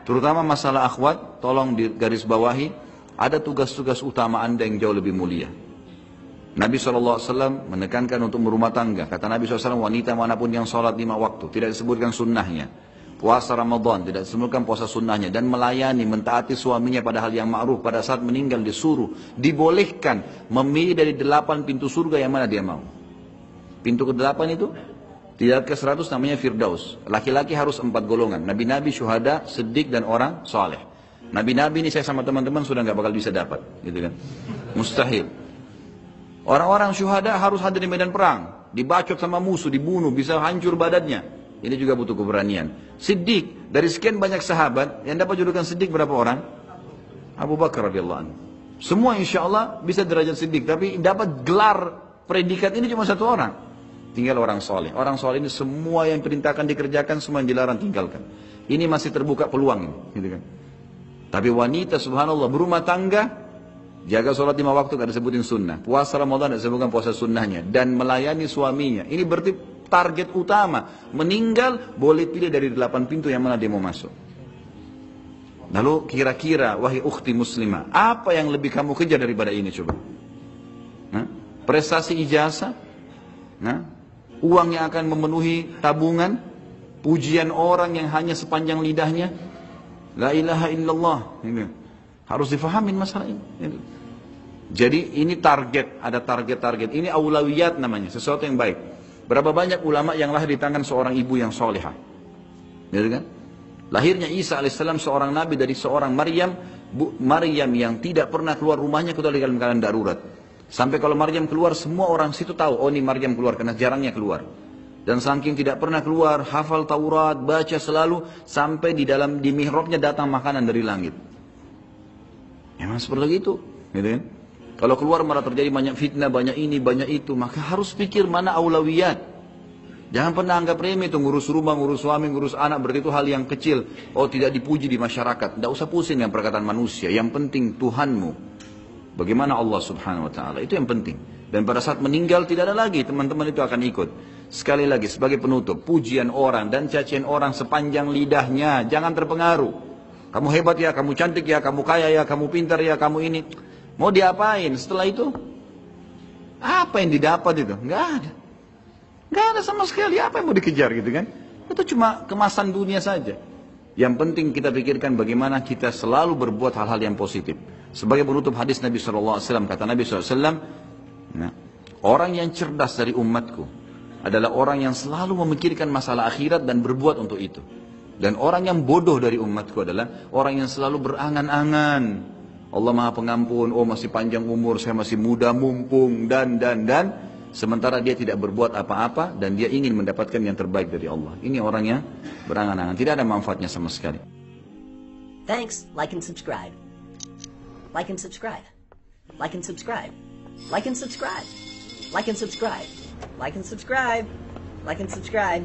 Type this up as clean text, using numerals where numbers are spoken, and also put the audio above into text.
Terutama masalah akhwat, tolong digaris bawahi, ada tugas-tugas utama Anda yang jauh lebih mulia. Nabi SAW menekankan untuk berumah tangga. Kata Nabi SAW, wanita manapun yang sholat 5 waktu, tidak disebutkan sunnahnya. Puasa Ramadan, tidak disebutkan puasa sunnahnya. Dan melayani, mentaati suaminya pada hal yang ma'ruf. Pada saat meninggal disuruh, dibolehkan memilih dari 8 pintu surga yang mana dia mau. Pintu ke-8 itu, tidak ke-100 namanya Firdaus. Laki-laki harus 4 golongan. Nabi-nabi, syuhada, siddiq, dan orang soleh. Nabi-nabi ini saya sama teman-teman sudah nggak bakal bisa dapat. Gitu kan? Mustahil. Orang-orang syuhada harus hadir di medan perang, dibacok sama musuh, dibunuh, bisa hancur badannya. Ini juga butuh keberanian. Siddiq, dari sekian banyak sahabat, yang dapat julukan Siddiq berapa orang? Abu Bakar radhiyallahu anhu. Semua insya Allah bisa derajat Siddiq, tapi dapat gelar predikat ini cuma 1 orang. Tinggal orang soleh. Orang soleh ini semua yang perintahkan dikerjakan, semua yang dilarang tinggalkan. Ini masih terbuka peluang ini, gitu kan? Tapi wanita subhanallah berumah tangga, jaga sholat 5 waktu gak disebutin sunnah. Puasa Ramadan gak disebutkan puasa sunnahnya. Dan melayani suaminya. Ini berarti target utama. Meninggal boleh pilih dari 8 pintu yang mana dia mau masuk. Lalu kira-kira wahai ukhti muslimah, apa yang lebih kamu kejar daripada ini coba? Prestasi ijazah? Uang yang akan memenuhi tabungan? Pujian orang yang hanya sepanjang lidahnya? La ilaha illallah. Ini harus difahamin masalah ini. Jadi ini target, ada target-target. Ini aulawiyat namanya, sesuatu yang baik. Berapa banyak ulama yang lahir di tangan seorang ibu yang solehah. Gitu kan? Lahirnya Isa alaihissalam seorang nabi dari seorang Maryam. Maryam yang tidak pernah keluar rumahnya kecuali dalam keadaan darurat. Sampai kalau Maryam keluar, semua orang situ tahu, oh ini Maryam keluar, karena jarangnya keluar. Dan saking tidak pernah keluar, hafal Taurat, baca selalu, sampai di mihrabnya datang makanan dari langit. Memang seperti itu, gitu kan? Kalau keluar malah terjadi banyak fitnah, banyak ini, banyak itu, maka harus pikir mana aulawiyat. Jangan pernah anggap remeh itu ngurus rumah, ngurus suami, ngurus anak, berarti itu hal yang kecil. Oh tidak dipuji di masyarakat, tidak usah pusing dengan perkataan manusia. Yang penting Tuhanmu. Bagaimana Allah subhanahu wa ta'ala, itu yang penting. Dan pada saat meninggal tidak ada lagi, teman-teman itu akan ikut. Sekali lagi sebagai penutup, pujian orang dan cacian orang sepanjang lidahnya, jangan terpengaruh. Kamu hebat ya, kamu cantik ya, kamu kaya ya, kamu pintar ya, kamu ini. Mau diapain setelah itu? Apa yang didapat itu? Nggak ada. Nggak ada sama sekali, apa yang mau dikejar gitu kan? Itu cuma kemasan dunia saja. Yang penting kita pikirkan bagaimana kita selalu berbuat hal-hal yang positif. Sebagai penutup hadis Nabi SAW, kata Nabi SAW, orang yang cerdas dari umatku adalah orang yang selalu memikirkan masalah akhirat dan berbuat untuk itu. Dan orang yang bodoh dari umatku adalah orang yang selalu berangan-angan. Allah Maha Pengampun, oh masih panjang umur, saya masih muda, mumpung, dan. Sementara dia tidak berbuat apa-apa dan dia ingin mendapatkan yang terbaik dari Allah. Ini orang yang berangan-angan, tidak ada manfaatnya sama sekali. Thanks, like and subscribe. Like and subscribe. Like and subscribe. Like and subscribe. Like and subscribe. Like and subscribe. Like and subscribe.